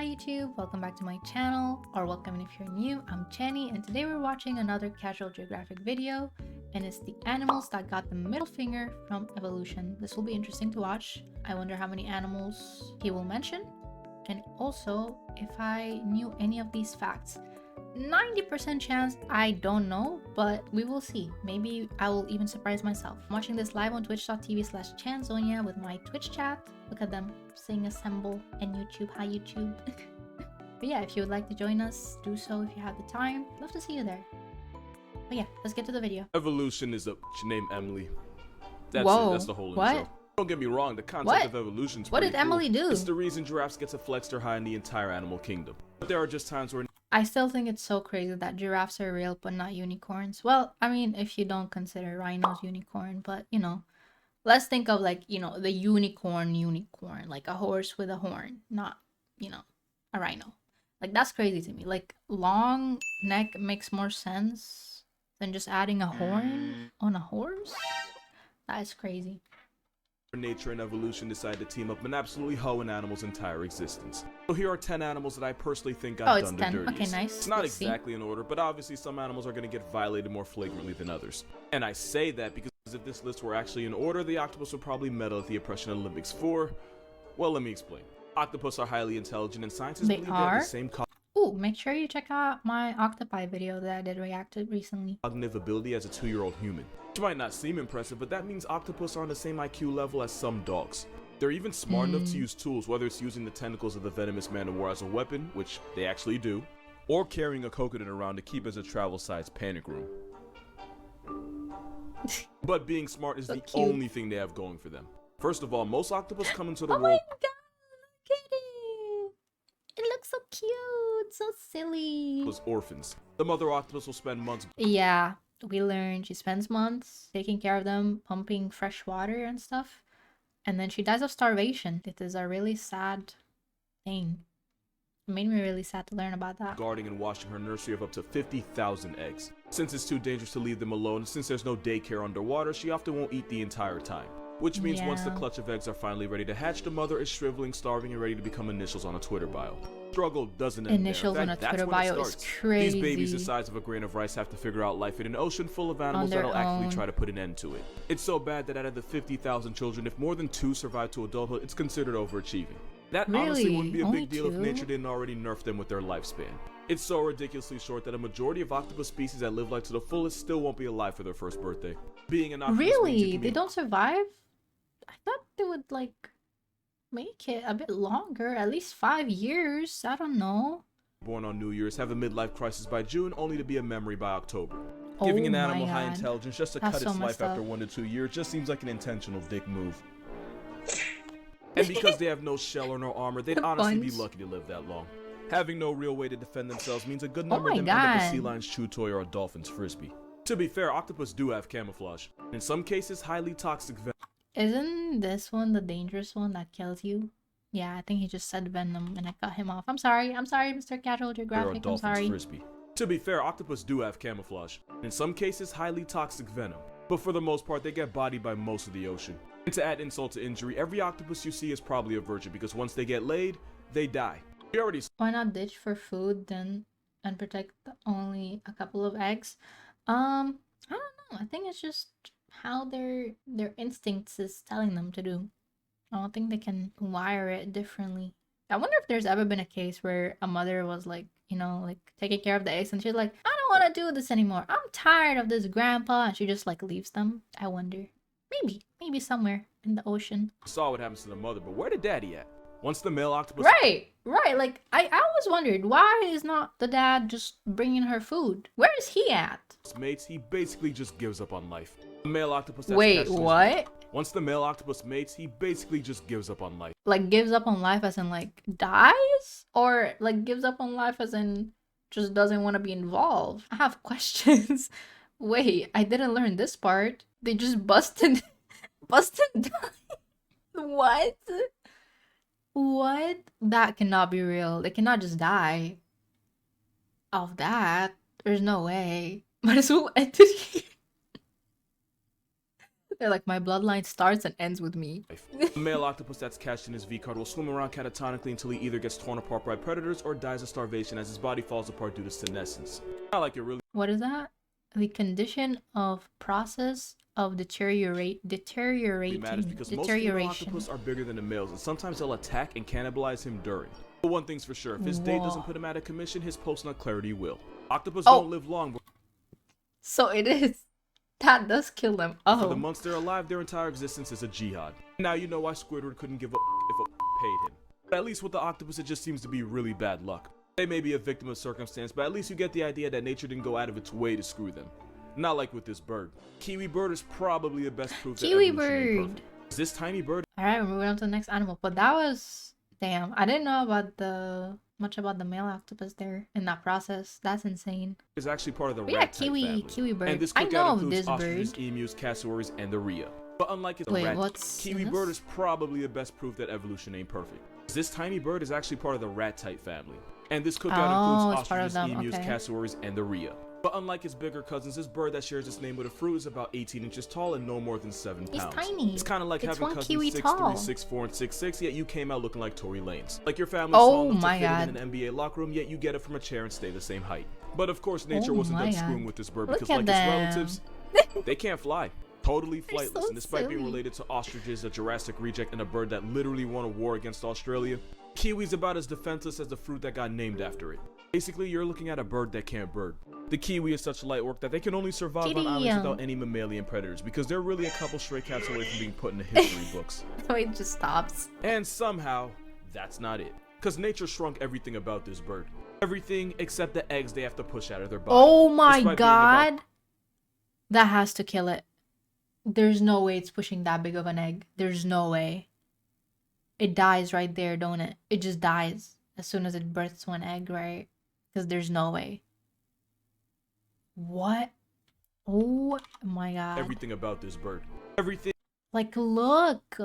Hi YouTube, welcome back to my channel, or welcome if you're new. I'm Channie, and today we're watching another Casual Geographic video, and it's the animals that got the middle finger from evolution. This will be interesting to watch. I wonder how many animals he will mention, and also if I knew any of these facts. 90% chance I don't know, but we will see. Maybe I will even surprise myself. I'm watching this live on twitch.tv/chanzonia with my Twitch chat. Look at them saying assemble and YouTube. Hi YouTube. But yeah, if you would like to join us, do so if you have the time. Love to see you there. But yeah, let's get to the video. Evolution is she named Emily. That's Whoa, it. That's the whole what? intro. Don't get me wrong, the concept of evolution's What pretty did Emily cool. do? It's the reason giraffes get to flex their high in the entire animal kingdom. But there are just times where I still think it's so crazy that giraffes are real but not unicorns. Well, I mean, if you don't consider rhinos unicorn, but you know, let's think of like, you know, the unicorn, like a horse with a horn, not, you know, a rhino. Like that's crazy to me. Like long neck makes more sense than just adding a horn on a horse. That is crazy. nature and evolution decide to team up and absolutely hoe an animal's entire existence. So here are 10 animals that I personally think got done the dirtiest. Okay, nice. It's not exactly in order, but obviously some animals are going to get violated more flagrantly than others. And I say that because if this list were actually in order, the octopus would probably medal at the Oppression Olympics for, well, let me explain. Octopus are highly intelligent and scientists believe they have the same Ooh, make sure you check out my octopi video that I did reacted recently. Cognitive ability as a 2-year-old human. Which might not seem impressive, but that means octopus are on the same IQ level as some dogs. They're even smart enough to use tools, whether it's using the tentacles of the venomous man of war as a weapon, which they actually do, or carrying a coconut around to keep as a travel-sized panic room. But being smart is the only thing they have going for them. First of all, most octopus come into the world. Oh my god, look at it! It looks so cute, so silly. As orphans. The mother octopus will spend months. Yeah, we learned she spends months taking care of them, pumping fresh water and stuff, and then she dies of starvation. It is a really sad thing. It made me really sad to learn about that. Guarding and washing her nursery of up to 50,000 eggs. Since it's too dangerous to leave them alone, and since there's no daycare underwater, she often won't eat the entire time. Which means once the clutch of eggs are finally ready to hatch, the mother is shriveling, starving, and ready to become initials on a Twitter bio. Struggle doesn't end Initials there. on a Twitter bio is crazy. These babies the size of a grain of rice have to figure out life in an ocean full of animals that'll actually try to put an end to it. It's so bad that out of the 50,000 children, if more than 2 survive to adulthood, it's considered overachieving. That honestly wouldn't be a big deal if nature didn't already nerf them with their lifespan. It's so ridiculously short that a majority of octopus species that live life to the fullest still won't be alive for their first birthday. Being an octopus really? They don't survive? I thought they would like make it a bit longer, at least 5 years. I don't know. Born on New Year's, have a midlife crisis by June, only to be a memory by October. Giving an animal high intelligence just to cut its life after 1 to 2 years just seems like an intentional dick move. And because they have no shell or no armor, they'd honestly be lucky to live that long. Having no real way to defend themselves means a good number of them end up a sea lion's chew toy or a dolphin's frisbee. To be fair, octopus do have camouflage. In some cases, highly toxic venom. Isn't this one the dangerous one that kills you? Yeah, I think he just said venom and I cut him off. I'm sorry, Mr. Casual Geographic, I'm sorry. Frisbee. To be fair, octopus do have camouflage. In some cases, highly toxic venom. But for the most part, they get bodied by most of the ocean. And to add insult to injury, every octopus you see is probably a virgin because once they get laid, they die. We already Why not ditch for food then and protect only a couple of eggs? I don't know. I think it's just how their instincts is telling them to do. I don't think they can wire it differently. I wonder if there's ever been a case where a mother was like, you know, like taking care of the eggs and she's like, I don't want to do this anymore. I'm tired of this, grandpa. And she just like leaves them. I wonder. Maybe somewhere in the ocean. Saw what happens to the mother, but where the daddy at? Once the male octopus... Right. Like, I always wondered, why is not the dad just bringing her food? Where is he at? Mates, he basically just gives up on life. The male octopus... Wait, what? Once the male octopus mates, he basically just gives up on life. Like, gives up on life as in, like, dies? Or, like, gives up on life as in just doesn't want to be involved? I have questions. Wait, I didn't learn this part. They just busted died. What? What? That cannot be real. They cannot just die of that. There's no way. Might as well end it here. They're like, my bloodline starts and ends with me. A male octopus that's catched in his V card will swim around catatonically until he either gets torn apart by predators or dies of starvation as his body falls apart due to senescence. Not like it really. What is that? The condition of process of deteriorating. Matters because most female octopus are bigger than the males, and sometimes they'll attack and cannibalize him during. But one thing's for sure, if his date doesn't put him out of commission, his post-nut clarity will. Octopus don't live long. So it is. That does kill them. For the months they're alive, their entire existence is a jihad. Now you know why Squidward couldn't give a if a paid him. But at least with the octopus, it just seems to be really bad luck. They may be a victim of circumstance, but at least you get the idea that nature didn't go out of its way to screw them. Not like with this bird. Kiwi bird is probably the best proof that Kiwi evolution ain't bird. perfect. This tiny bird. Alright, we're moving on to the next animal. But that was... Damn, I didn't know about much about the male octopus there in that process. That's insane. Is actually part of the rat rat Kiwi bird. And this I know of this ostriches, bird. emus, cassowaries, and the rhea. But unlike its Wait, rat, what's Kiwi bird is probably the best proof that evolution ain't perfect. This tiny bird is actually part of the rat type family. And this cookout includes ostriches, emus, cassowaries, and the rhea. But unlike its bigger cousins, this bird that shares its name with a fruit is about 18 inches tall and no more than 7 pounds. He's tiny. It's kind of like having cousins 6'3", 6'4", and 6'6", yet you came out looking like Tory Lanez. Like your family's small enough to fit in an NBA locker room, yet you get it from a chair and stay the same height. But of course, nature wasn't done screwing with this bird because like its relatives, they can't fly. Totally flightless, and despite being related to ostriches, a Jurassic reject, and a bird that literally won a war against Australia, Kiwi's about as defenseless as the fruit that got named after it. Basically, you're looking at a bird that can't bird. The kiwi is such light work that they can only survive on islands without any mammalian predators because they're really a couple stray cats away from being put in the history books. So it just stops. And somehow, that's not it. Because nature shrunk everything about this bird. Everything except the eggs they have to push out of their body. Oh my god! That has to kill it. There's no way it's pushing that big of an egg. There's no way. It dies right there, don't it? It just dies as soon as it births one egg, right? Because there's no way. What? Oh my god. Everything about this bird. Everything. Like, look.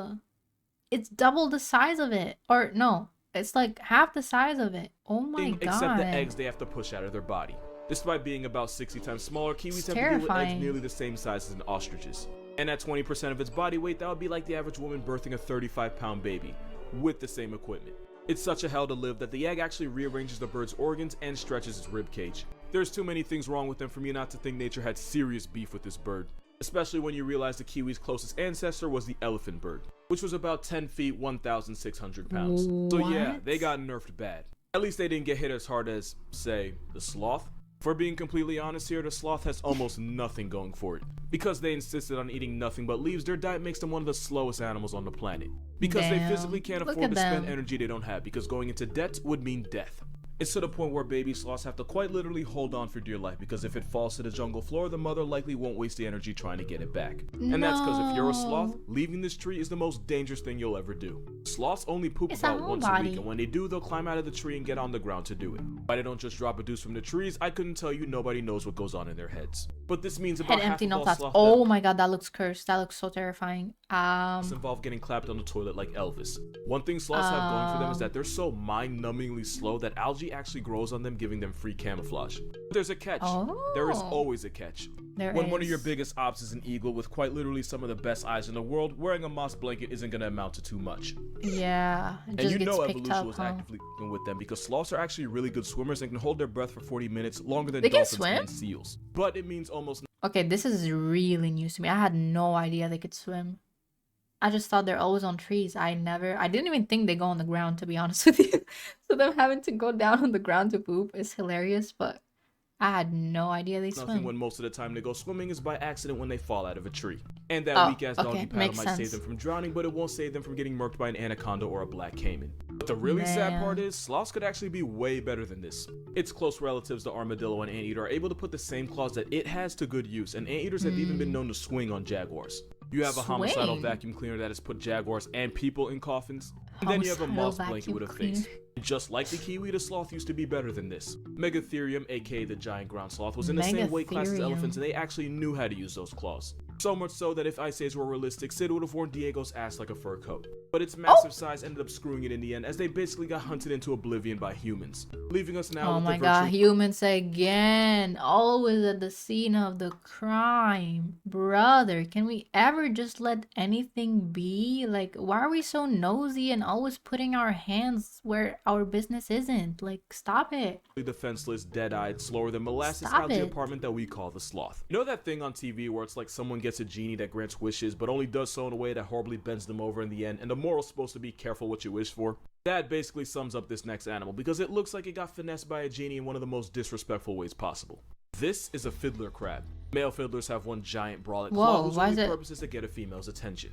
It's double the size of it. Or, no. It's like half the size of it. Oh my god. Except the eggs they have to push out of their body. Despite being about 60 times smaller, kiwis have to deal with eggs nearly the same size as an ostrich's. And at 20% of its body weight, that would be like the average woman birthing a 35-pound baby. With the same equipment. It's such a hell to live that the egg actually rearranges the bird's organs and stretches its rib cage. There's too many things wrong with them for me not to think nature had serious beef with this bird. Especially when you realize the kiwi's closest ancestor was the elephant bird, which was about 10 feet, 1,600 pounds. What? So yeah, they got nerfed bad. At least they didn't get hit as hard as, say, the sloth. For being completely honest here, the sloth has almost nothing going for it. Because they insisted on eating nothing but leaves, their diet makes them one of the slowest animals on the planet. Because they physically can't afford to spend energy they don't have, because going into debt would mean death. It's to the point where baby sloths have to quite literally hold on for dear life, because if it falls to the jungle floor, the mother likely won't waste the energy trying to get it back. And that's because if you're a sloth, leaving this tree is the most dangerous thing you'll ever do. Sloths only poop about once a week, and when they do, they'll climb out of the tree and get on the ground to do it. Why they don't just drop a deuce from the trees, I couldn't tell you. Nobody knows what goes on in their heads. But this means about half of all sloths. Oh my god, that looks cursed. That looks so terrifying. Involve getting clapped on the toilet like Elvis. One thing sloths have going for them is that they're so mind-numbingly slow that algae actually grows on them, giving them free camouflage. But there's a catch. There is always a catch. When one of your biggest ops is an eagle with quite literally some of the best eyes in the world, wearing a moss blanket isn't going to amount to too much. Yeah, and you know evolution was actively with them because sloths are actually really good swimmers and can hold their breath for 40 minutes longer than dolphins and seals. But it means almost... Okay, this is really news to me. I had no idea they could swim. I just thought they're always on trees. I didn't even think they go on the ground, to be honest with you. So them having to go down on the ground to poop is hilarious, but I had no idea they swim. When most of the time they go swimming is by accident when they fall out of a tree. And that weak-ass doggy paddle might save them from drowning, but it won't save them from getting murked by an anaconda or a black caiman. But the really sad part is, sloths could actually be way better than this. Its close relatives, the armadillo and anteater, are able to put the same claws that it has to good use, and anteaters have even been known to swing on jaguars. You have a homicidal vacuum cleaner that has put jaguars and people in coffins. And then you have a moss blanket with a face. Just like the kiwi, the sloth used to be better than this. Megatherium, aka the giant ground sloth, was in the same weight class as elephants, and they actually knew how to use those claws. So much so that if Ice Age were realistic, Sid would have worn Diego's ass like a fur coat. But its massive size ended up screwing it in the end, as they basically got hunted into oblivion by humans, leaving us now with oh my god, humans again, always at the scene of the crime. Brother, can we ever just let anything be? Like, why are we so nosy and always putting our hands where our business isn't? Like, stop it. Defenseless, dead-eyed, slower than molasses algae apartment that we call the Sloth. You know that thing on TV where it's like someone gets a genie that grants wishes but only does so in a way that horribly bends them over in the end, and the moral's supposed to be careful what you wish for? That basically sums up this next animal, because it looks like it got finessed by a genie in one of the most disrespectful ways possible. This is a fiddler crab. Male fiddlers have one giant brolic claw whose only purpose is to get a female's attention.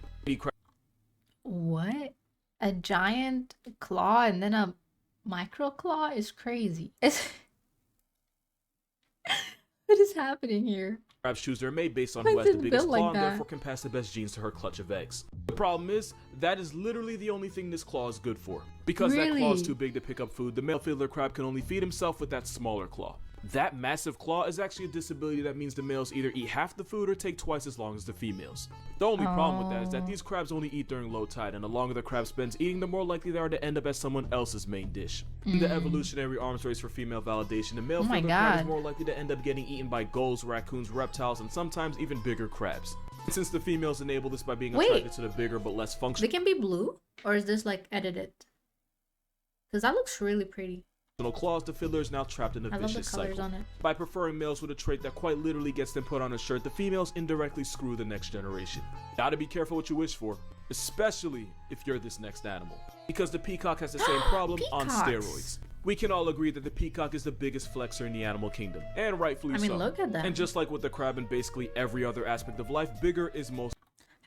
What? A giant claw and then a micro claw is crazy. What is happening here? Crabs choose their mate based on who has the biggest claw and therefore can pass the best genes to her clutch of eggs. The problem is, that is literally the only thing this claw is good for. Because that claw is too big to pick up food, the male fiddler crab can only feed himself with that smaller claw. That massive claw is actually a disability that means the males either eat half the food or take twice as long as the females. The only problem with that is that these crabs only eat during low tide, and the longer the crab spends eating, the more likely they are to end up as someone else's main dish. In the evolutionary arms race for female validation, the male fiddler crab is more likely to end up getting eaten by gulls, raccoons, reptiles, and sometimes even bigger crabs. And since the females enable this by being attracted to the bigger but less functional... They can be blue? Or is this like edited? Because that looks really pretty. Claws, the fiddler is now trapped in a vicious cycle. By preferring males with a trait that quite literally gets them put on a shirt, the females indirectly screw the next generation. Gotta be careful what you wish for, especially if you're this next animal. Because the peacock has the same problem on steroids. We can all agree that the peacock is the biggest flexor in the animal kingdom, and rightfully so. Look at that. And just like with the crab and basically every other aspect of life, bigger is most...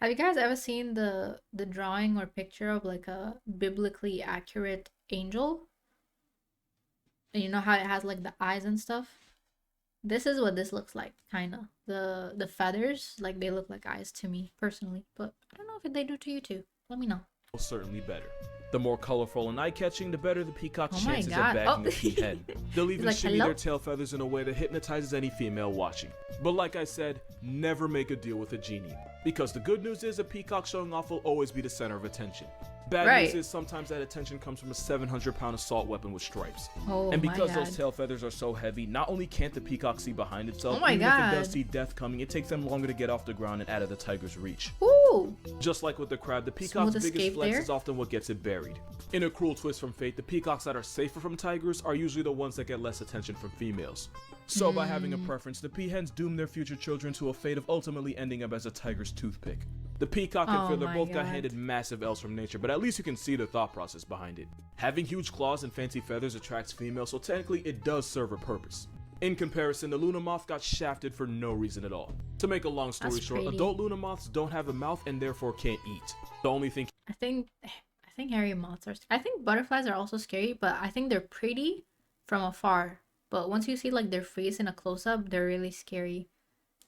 Have you guys ever seen the drawing or picture of like a biblically accurate angel? And you know how it has like the eyes and stuff? This is what this looks like, kinda. The feathers, like they look like eyes to me personally, but I don't know if they do to you too. Let me know. Certainly better. The more colorful and eye-catching, the better the peacock's chances of bagging a key hen. They'll even shimmy their tail feathers in a way that hypnotizes any female watching. But like I said, never make a deal with a genie. Because the good news is a peacock showing off will always be the center of attention. Bad news is sometimes that attention comes from a 700-pound assault weapon with stripes. And because those tail feathers are so heavy, not only can't the peacock see behind itself, even if it does see death coming, it takes them longer to get off the ground and out of the tiger's reach. Just like with the crab, the peacock's biggest flex is often what gets it buried. In a cruel twist from fate, the peacocks that are safer from tigers are usually the ones that get less attention from females. So by having a preference, the peahens doom their future children to a fate of ultimately ending up as a tiger's toothpick. The peacock and fiddler both got handed massive L's from nature, but at least you can see the thought process behind it. Having huge claws and fancy feathers attracts females, so technically it does serve a purpose. In comparison, the Luna moth got shafted for no reason at all. To make a long story short, adult Luna moths don't have a mouth and therefore can't eat. The only thing... I think hairy moths are... I think butterflies are also scary, but I think they're pretty from afar. But once you see like their face in a close-up, they're really scary.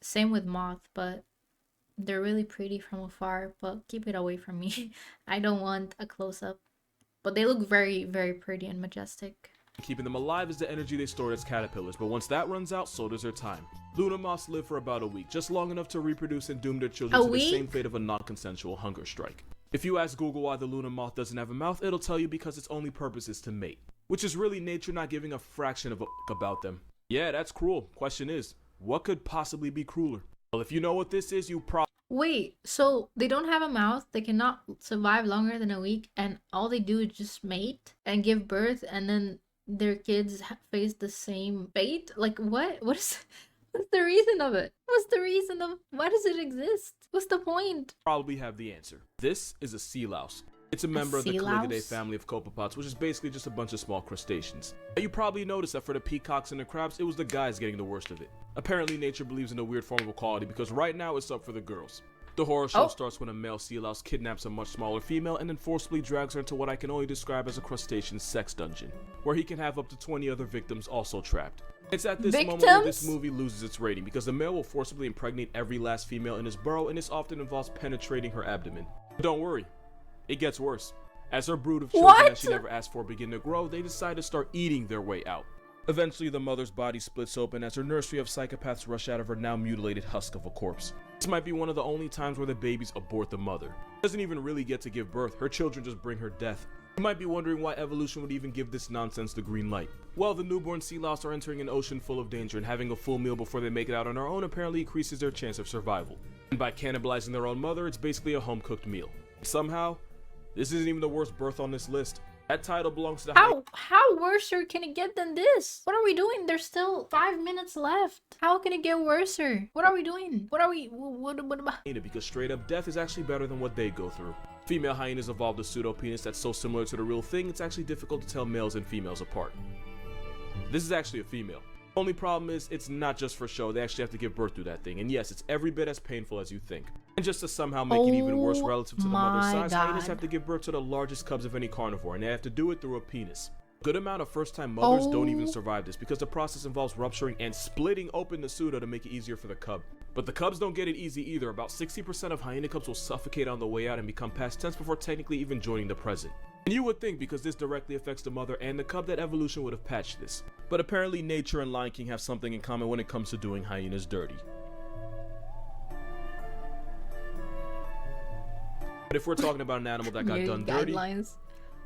Same with moth, but they're really pretty from afar, but keep it away from me. I don't want a close-up. But they look very, very pretty and majestic. Keeping them alive is the energy they stored as caterpillars, but once that runs out, so does their time. Luna moths live for about a week, just long enough to reproduce and doom their children to the same fate of a non-consensual hunger strike. If you ask Google why the Luna moth doesn't have a mouth, it'll tell you because its only purpose is to mate. Which is really nature not giving a fraction of a about them. Yeah, that's cruel. Question is, what could possibly be crueler? Well, if you know what this is, you probably... Wait, so they don't have a mouth, they cannot survive longer than a week, and all they do is just mate and give birth, and then their kids face the same fate? Like, what? What's the reason of it? What's the reason of... Why does it exist? What's the point? Probably have the answer. This is a sea louse. It's a member of the Caligidae family of copepods, which is basically just a bunch of small crustaceans. You probably noticed that for the peacocks and the crabs, it was the guys getting the worst of it. Apparently, nature believes in a weird form of equality because right now it's up for the girls. The horror show starts when a male sea louse kidnaps a much smaller female and then forcibly drags her into what I can only describe as a crustacean sex dungeon, where he can have up to 20 other victims also trapped. It's at this moment where this movie loses its rating because the male will forcibly impregnate every last female in his burrow, and this often involves penetrating her abdomen. But don't worry. It gets worse. As her brood of children that she never asked for begin to grow, they decide to start eating their way out. Eventually, the mother's body splits open as her nursery of psychopaths rush out of her now mutilated husk of a corpse. This might be one of the only times where the babies abort the mother. She doesn't even really get to give birth, her children just bring her death. You might be wondering why evolution would even give this nonsense the green light. Well, the newborn sea louse are entering an ocean full of danger, and having a full meal before they make it out on their own apparently increases their chance of survival. And by cannibalizing their own mother, it's basically a home-cooked meal. Somehow, this isn't even the worst birth on this list. That title belongs to the How worser can it get than this? What are we doing? There's still 5 minutes left. How can it get worser? What are we doing? What about hyena, because straight up death is actually better than what they go through. Female hyenas evolved a pseudo penis that's so similar to the real thing, it's actually difficult to tell males and females apart. This is actually a female. Only problem is, it's not just for show, they actually have to give birth to that thing. And yes, it's every bit as painful as you think. And just to somehow make it even worse relative to the mother's size, hyenas have to give birth to the largest cubs of any carnivore, and they have to do it through a penis. A good amount of first-time mothers don't even survive this, because the process involves rupturing and splitting open the pseudo to make it easier for the cub. But the cubs don't get it easy either. About 60% of hyena cubs will suffocate on the way out and become past tense before technically even joining the present. And you would think, because this directly affects the mother and the cub, that evolution would have patched this. But apparently nature and Lion King have something in common when it comes to doing hyenas dirty. But if we're talking about an animal that got done dirty,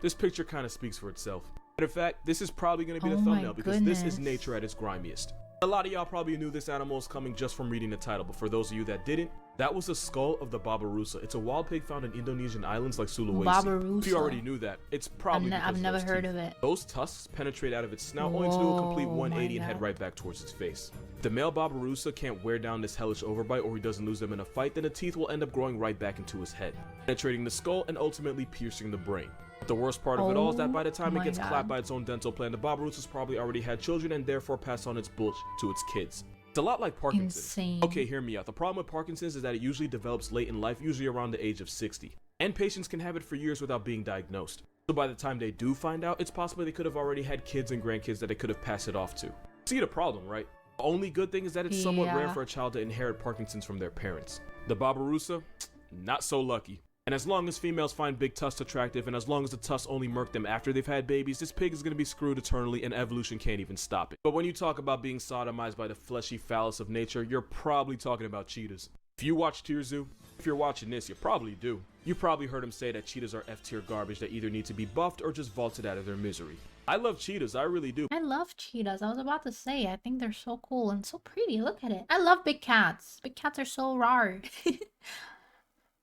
this picture kind of speaks for itself. Matter of fact, this is probably going to be the thumbnail, because this is nature at its grimiest. A lot of y'all probably knew this animal is coming just from reading the title, but for those of you that didn't, that was the skull of the babarusa. It's a wild pig found in Indonesian islands like Sulawesi. Babarusa. If you already knew that, it's probably I've never heard of it. Those tusks penetrate out of its snout only to do a complete 180 and head right back towards its face. If the male babarusa can't wear down this hellish overbite, or he doesn't lose them in a fight, then the teeth will end up growing right back into his head, penetrating the skull and ultimately piercing the brain. But the worst part of it all is that by the time it gets clapped by its own dental plan, the babarusa's probably already had children and therefore passed on its bullshit to its kids. It's a lot like Parkinson's. Insane. Okay, hear me out. The problem with Parkinson's is that it usually develops late in life, usually around the age of 60. And patients can have it for years without being diagnosed. So by the time they do find out, it's possible they could have already had kids and grandkids that they could have passed it off to. See the problem, right? The only good thing is that it's somewhat rare for a child to inherit Parkinson's from their parents. The babarusa, not so lucky. And as long as females find big tusks attractive, and as long as the tusks only murk them after they've had babies, this pig is going to be screwed eternally, and evolution can't even stop it. But when you talk about being sodomized by the fleshy phallus of nature, you're probably talking about cheetahs. If you watch Tier Zoo, if you're watching this, you probably do. You probably heard him say that cheetahs are F-tier garbage that either need to be buffed or just vaulted out of their misery. I love cheetahs, I really do. I love cheetahs. I was about to say, I think they're so cool and so pretty. Look at it. I love big cats. Big cats are so rar.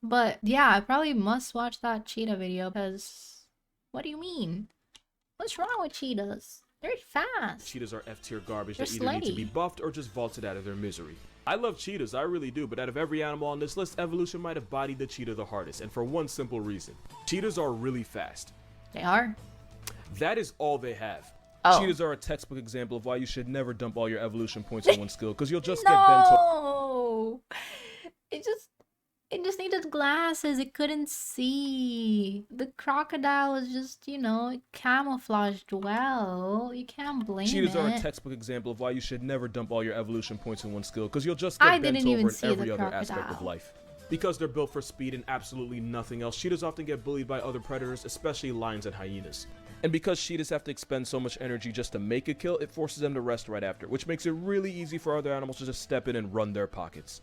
But yeah, I probably must watch that cheetah video, because what do you mean? What's wrong with cheetahs? They're fast. Cheetahs are F-tier garbage that either need to be buffed or just vaulted out of their misery. I love cheetahs, I really do, but out of every animal on this list, evolution might have bodied the cheetah the hardest, and for one simple reason. Cheetahs are really fast. They are? That is all they have. Oh. Cheetahs are a textbook example of why you should never dump all your evolution points on one skill, because you'll just get bent over. No! It just needed glasses. It couldn't see. The crocodile was just, you know, it camouflaged well. You can't blame Cheetahs it. are a textbook example of why you should never dump all your evolution points in one skill, because you'll just get bent over in every other aspect of life. Because they're built for speed and absolutely nothing else, cheetahs often get bullied by other predators, especially lions and hyenas. And because cheetahs have to expend so much energy just to make a kill, it forces them to rest right after, which makes it really easy for other animals to just step in and run their pockets.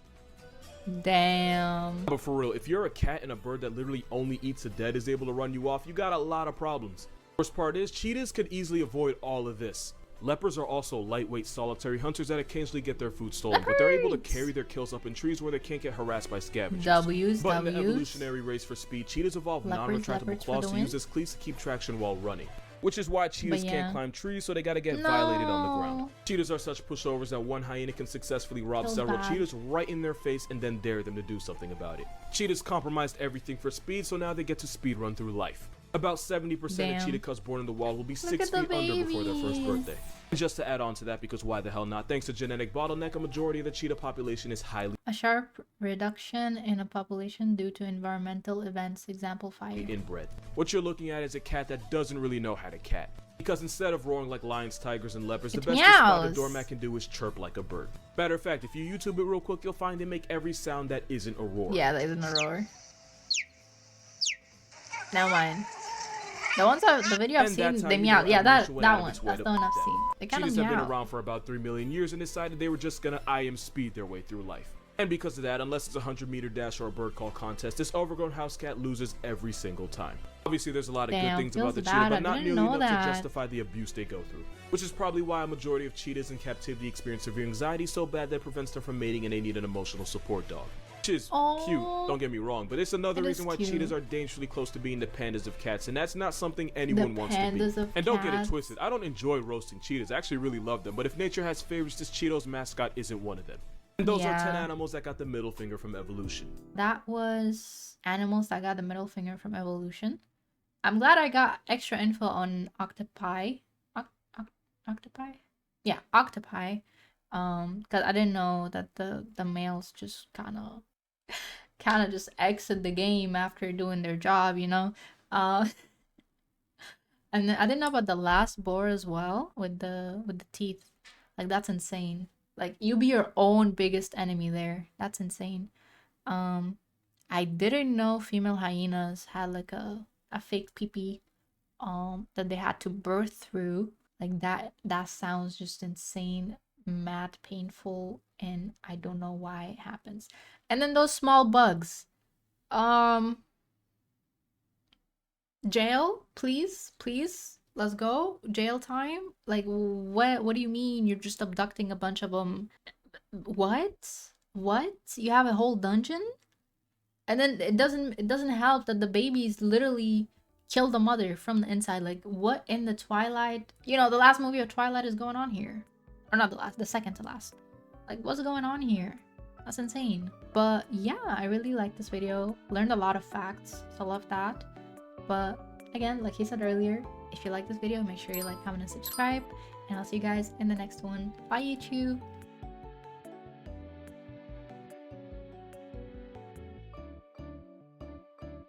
Damn. But for real, if you're a cat and a bird that literally only eats the dead is able to run you off, you got a lot of problems. Worst part is, cheetahs could easily avoid all of this. Leopards are also lightweight, solitary hunters that occasionally get their food stolen, but they're able to carry their kills up in trees where they can't get harassed by scavengers. But in the evolutionary race for speed, cheetahs evolved non-retractable claws to use as cleats to keep traction while running. Which is why cheetahs can't climb trees, so they gotta get violated on the ground. Cheetahs are such pushovers that one hyena can successfully rob several cheetahs right in their face and then dare them to do something about it. Cheetahs compromised everything for speed, so now they get to speed run through life. About 70% of cheetah cubs born in the wild will be 6 feet under before their first birthday. And just to add on to that, because why the hell not, thanks to genetic bottleneck, a majority of the cheetah population is highly a sharp reduction in a population due to environmental events exemplified. Inbred. What you're looking at is a cat that doesn't really know how to cat. Because instead of roaring like lions, tigers, and leopards, the best response a doormat can do is chirp like a bird. Matter of fact, if you YouTube it real quick, you'll find they make every sound that isn't a roar. Yeah, that isn't a roar. Never mind. The ones the video I've seen, they meow. Yeah, that one. That's the one I've seen. They kind of meow. Cheetahs have been around for about 3 million years and decided they were just gonna IM speed their way through life. And because of that, unless it's a 100-meter dash or a bird call contest, this overgrown house cat loses every single time. Obviously, there's a lot of good things about the cheetah, but not nearly enough to justify the abuse they go through. Which is probably why a majority of cheetahs in captivity experience severe anxiety so bad that it prevents them from mating and they need an emotional support dog. Which is cute, don't get me wrong, but it's another reason why cheetahs are dangerously close to being the pandas of cats, and that's not something anyone wants to be. And don't get it twisted, I don't enjoy roasting cheetahs, I actually really love them, but if nature has favorites, this Cheeto's mascot isn't one of them. And those are 10 animals that got the middle finger from evolution. That was animals that got the middle finger from evolution. I'm glad I got extra info on octopi. Octopi? Yeah, octopi. Because I didn't know that the males just kind of just exit the game after doing their job, you know. And then I didn't know about the last boar as well with the teeth. Like, that's insane. Like, you be your own biggest enemy there. That's insane. I didn't know female hyenas had like a fake pee-pee that they had to birth through. Like, that sounds just insane, mad painful, and I don't know why it happens. And then those small bugs. Jail, please, let's go. Jail time. Like, what do you mean you're just abducting a bunch of them? What you have a whole dungeon? And then it doesn't help that the babies literally kill the mother from the inside. Like, what in the Twilight, you know, the last movie of Twilight is going on here? Or not the last, the second to last. Like, what's going on here? That's insane. But yeah, I really like this video. Learned a lot of facts, so I love that. But again, like he said earlier, if you like this video, make sure you like, comment, and subscribe. And I'll see you guys in the next one. Bye, YouTube.